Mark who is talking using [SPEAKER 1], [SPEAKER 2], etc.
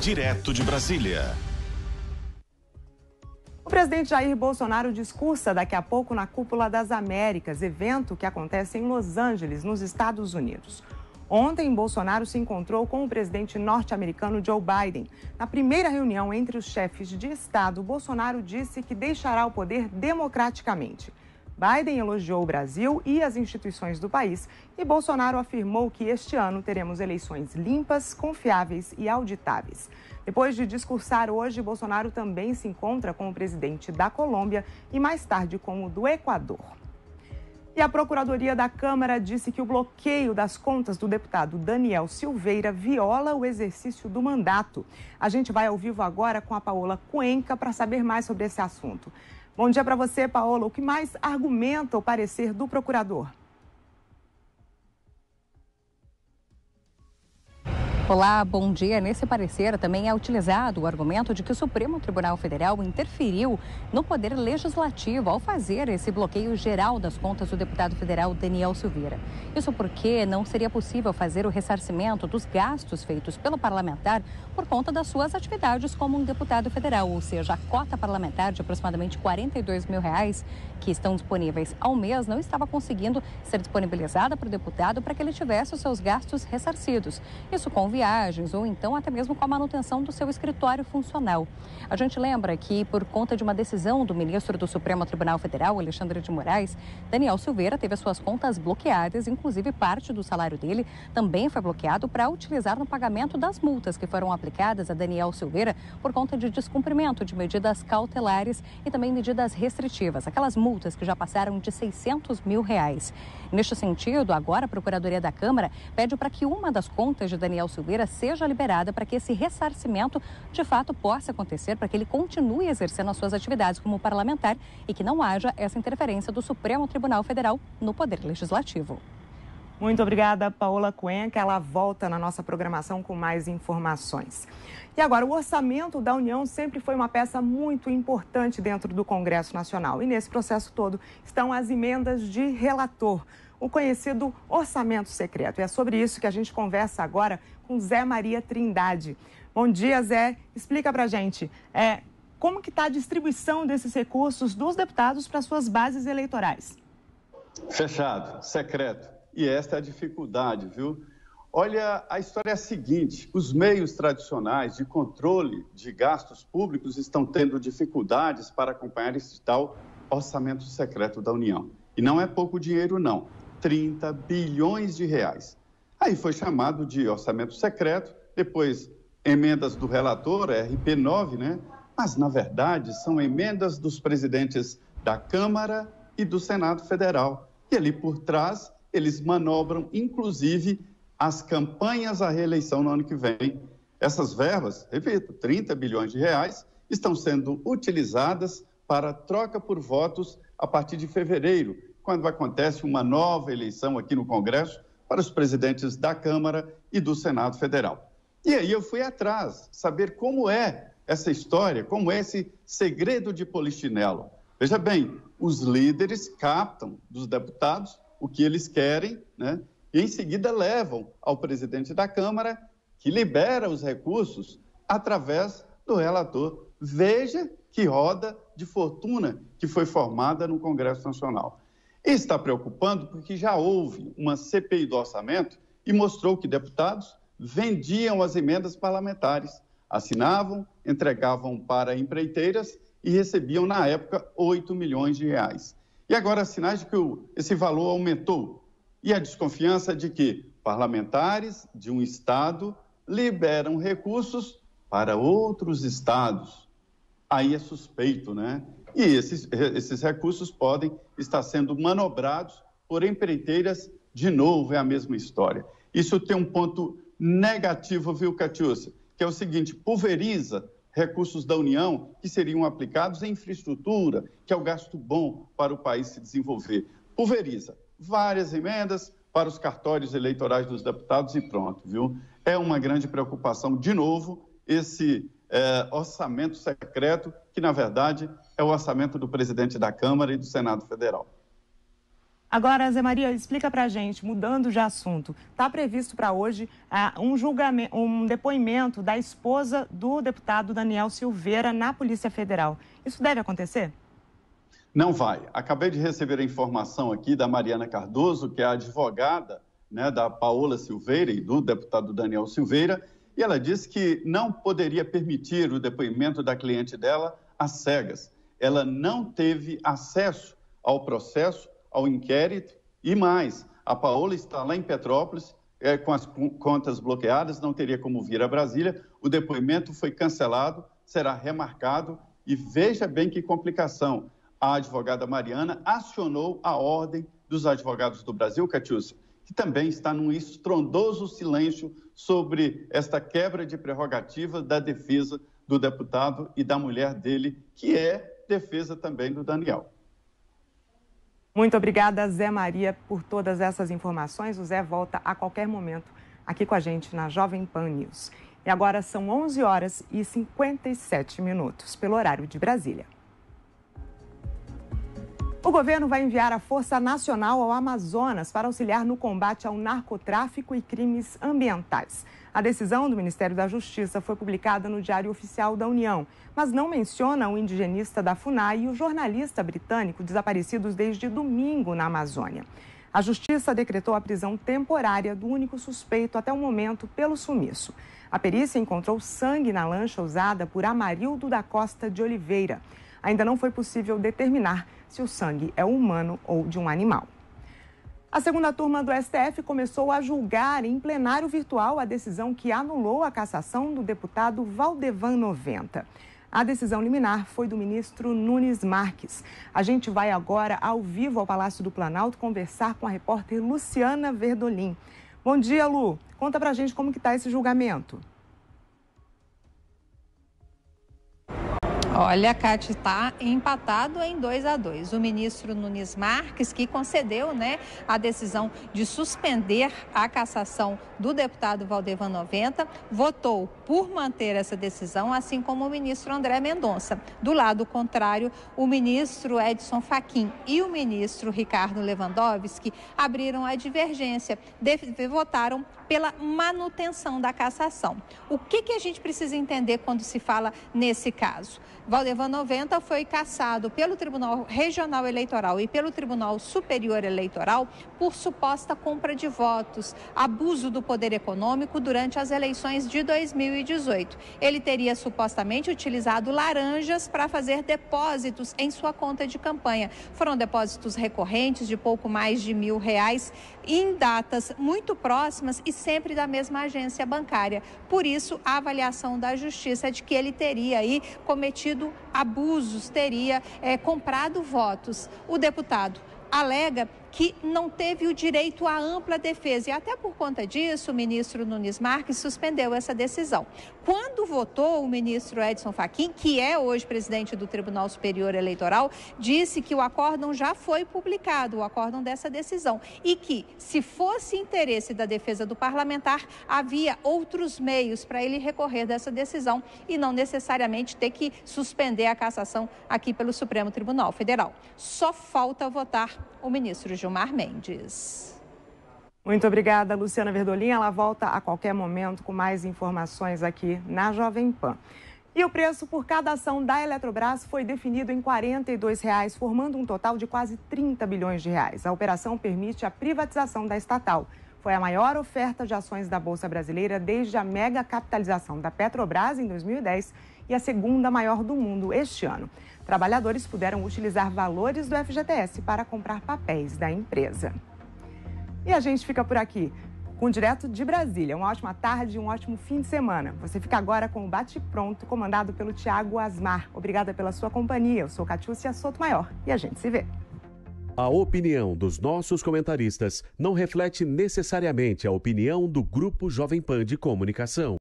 [SPEAKER 1] direto de Brasília.
[SPEAKER 2] O presidente Jair Bolsonaro discursa daqui a pouco na Cúpula das Américas, evento que acontece em Los Angeles, nos Estados Unidos. Ontem, Bolsonaro se encontrou com o presidente norte-americano Joe Biden. Na primeira reunião entre os chefes de Estado, Bolsonaro disse que deixará o poder democraticamente. Biden elogiou o Brasil e as instituições do país e Bolsonaro afirmou que este ano teremos eleições limpas, confiáveis e auditáveis. Depois de discursar hoje, Bolsonaro também se encontra com o presidente da Colômbia e mais tarde com o do Equador. E a Procuradoria da Câmara disse que o bloqueio das contas do deputado Daniel Silveira viola o exercício do mandato. A gente vai ao vivo agora com a Paola Cuenca para saber mais sobre esse assunto. Bom dia para você, Paola. O que mais argumenta o parecer do procurador?
[SPEAKER 3] Olá, bom dia. Nesse parecer também é utilizado o argumento de que o Supremo Tribunal Federal interferiu no Poder Legislativo ao fazer esse bloqueio geral das contas do deputado federal Daniel Silveira. Isso porque não seria possível fazer o ressarcimento dos gastos feitos pelo parlamentar por conta das suas atividades como um deputado federal, ou seja, a cota parlamentar de aproximadamente R$42 mil que estão disponíveis ao mês não estava conseguindo ser disponibilizada para o deputado para que ele tivesse os seus gastos ressarcidos. Isso com viagens ou então até mesmo com a manutenção do seu escritório funcional. A gente lembra que, por conta de uma decisão do ministro do Supremo Tribunal Federal, Alexandre de Moraes, Daniel Silveira teve as suas contas bloqueadas, inclusive parte do salário dele também foi bloqueado para utilizar no pagamento das multas que foram aplicadas a Daniel Silveira por conta de descumprimento de medidas cautelares e também medidas restritivas, aquelas multas que já passaram de R$600 mil. Neste sentido, agora a Procuradoria da Câmara pede para que uma das contas de Daniel Silveira seja liberada para que esse ressarcimento de fato possa acontecer, para que ele continue exercendo as suas atividades como parlamentar e que não haja essa interferência do Supremo Tribunal Federal no Poder Legislativo.
[SPEAKER 2] Muito obrigada, Paola Cuenca. Ela volta na nossa programação com mais informações. E agora, o orçamento da União sempre foi uma peça muito importante dentro do Congresso Nacional. E nesse processo todo estão as emendas de relator, o conhecido orçamento secreto. E é sobre isso que a gente conversa agora com Zé Maria Trindade. Bom dia, Zé. Explica pra gente como que está a distribuição desses recursos dos deputados para suas bases eleitorais.
[SPEAKER 4] Fechado, secreto. E esta é a dificuldade, viu? Olha, a história é a seguinte: os meios tradicionais de controle de gastos públicos estão tendo dificuldades para acompanhar esse tal orçamento secreto da União. E não é pouco dinheiro, não. 30 bilhões de reais. Aí foi chamado de orçamento secreto, depois emendas do relator, RP9, né? Mas, na verdade, são emendas dos presidentes da Câmara e do Senado Federal. E ali por trás, eles manobram, inclusive, as campanhas à reeleição no ano que vem. Essas verbas, repito, 30 bilhões de reais, estão sendo utilizadas para troca por votos a partir de fevereiro, quando acontece uma nova eleição aqui no Congresso para os presidentes da Câmara e do Senado Federal. E aí eu fui atrás, saber como é essa história, como é esse segredo de polichinelo. Veja bem, os líderes captam dos deputados o que eles querem, né? E em seguida levam ao presidente da Câmara, que libera os recursos através do relator. Veja que roda de fortuna que foi formada no Congresso Nacional. E está preocupando porque já houve uma CPI do orçamento e mostrou que deputados vendiam as emendas parlamentares, assinavam, entregavam para empreiteiras e recebiam, na época, 8 milhões de reais. E agora, sinais de que esse valor aumentou. E a desconfiança de que parlamentares de um estado liberam recursos para outros estados. Aí é suspeito, né? E esses recursos podem estar sendo manobrados por empreiteiras. De novo, é a mesma história. Isso tem um ponto negativo, viu, Catiúcia? Que é o seguinte: pulveriza recursos da União que seriam aplicados em infraestrutura, que é o gasto bom para o país se desenvolver. Pulveriza várias emendas para os cartórios eleitorais dos deputados e pronto, viu? É uma grande preocupação, de novo, esse orçamento secreto, que, na verdade, é o orçamento do presidente da Câmara e do Senado Federal.
[SPEAKER 2] Agora, Zé Maria, explica pra gente, mudando de assunto, está previsto para hoje um depoimento da esposa do deputado Daniel Silveira na Polícia Federal. Isso deve acontecer?
[SPEAKER 4] Não vai. Acabei de receber a informação aqui da Mariana Cardoso, que é a advogada, né, da Paola Silveira e do deputado Daniel Silveira, e ela disse que não poderia permitir o depoimento da cliente dela às cegas. Ela não teve acesso ao processo, ao inquérito e mais. A Paola está lá em Petrópolis, com as contas bloqueadas, não teria como vir a Brasília. O depoimento foi cancelado, será remarcado e veja bem que complicação. A advogada Mariana acionou a Ordem dos Advogados do Brasil, Catiúcia, que também está num estrondoso silêncio sobre esta quebra de prerrogativa da defesa do deputado e da mulher dele, que é defesa também do Daniel.
[SPEAKER 2] Muito obrigada, Zé Maria, por todas essas informações. O Zé volta a qualquer momento aqui com a gente na Jovem Pan News. E agora são 11 horas e 57 minutos, pelo horário de Brasília. O governo vai enviar a Força Nacional ao Amazonas para auxiliar no combate ao narcotráfico e crimes ambientais. A decisão do Ministério da Justiça foi publicada no Diário Oficial da União, mas não menciona o indigenista da FUNAI e o jornalista britânico desaparecidos desde domingo na Amazônia. A Justiça decretou a prisão temporária do único suspeito até o momento pelo sumiço. A perícia encontrou sangue na lancha usada por Amarildo da Costa de Oliveira. Ainda não foi possível determinar se o sangue é humano ou de um animal. A segunda turma do STF começou a julgar em plenário virtual a decisão que anulou a cassação do deputado Valdevan 90. A decisão liminar foi do ministro Nunes Marques. A gente vai agora ao vivo ao Palácio do Planalto conversar com a repórter Luciana Verdolim. Bom dia, Lu. Conta pra gente como que está esse julgamento.
[SPEAKER 1] Olha, Cátia, está empatado em 2-2. O ministro Nunes Marques, que concedeu, a decisão de suspender a cassação do deputado Valdevan 90, votou por manter essa decisão, assim como o ministro André Mendonça. Do lado contrário, o ministro Edson Fachin e o ministro Ricardo Lewandowski abriram a divergência, votaram pela manutenção da cassação. O que a gente precisa entender quando se fala nesse caso? Valdevan 90 foi cassado pelo Tribunal Regional Eleitoral e pelo Tribunal Superior Eleitoral por suposta compra de votos, abuso do poder econômico durante as eleições de 2018. Ele teria supostamente utilizado laranjas para fazer depósitos em sua conta de campanha. Foram depósitos recorrentes de pouco mais de R$1.000 em datas muito próximas e sempre da mesma agência bancária. Por isso, a avaliação da Justiça é de que ele teria aí cometido abusos, teria comprado votos. O deputado alega que não teve o direito à ampla defesa e até por conta disso o ministro Nunes Marques suspendeu essa decisão. Quando votou, o ministro Edson Fachin, que é hoje presidente do Tribunal Superior Eleitoral, disse que o acórdão já foi publicado, o acórdão dessa decisão, e que, se fosse interesse da defesa do parlamentar, havia outros meios para ele recorrer dessa decisão e não necessariamente ter que suspender a cassação aqui pelo Supremo Tribunal Federal. Só falta votar o ministro Gilmar Mendes.
[SPEAKER 2] Muito obrigada, Luciana Verdolim. Ela volta a qualquer momento com mais informações aqui na Jovem Pan. E o preço por cada ação da Eletrobras foi definido em R$ 42, formando um total de quase 30 bilhões de reais. A operação permite a privatização da estatal. Foi a maior oferta de ações da Bolsa Brasileira desde a mega capitalização da Petrobras em 2010 e a segunda maior do mundo este ano. Trabalhadores puderam utilizar valores do FGTS para comprar papéis da empresa. E a gente fica por aqui, com direto de Brasília. Uma ótima tarde e um ótimo fim de semana. Você fica agora com o Bate Pronto, comandado pelo Tiago Asmar. Obrigada pela sua companhia. Eu sou Catiúcia Sotomayor e a gente se vê.
[SPEAKER 5] A opinião dos nossos comentaristas não reflete necessariamente a opinião do Grupo Jovem Pan de Comunicação.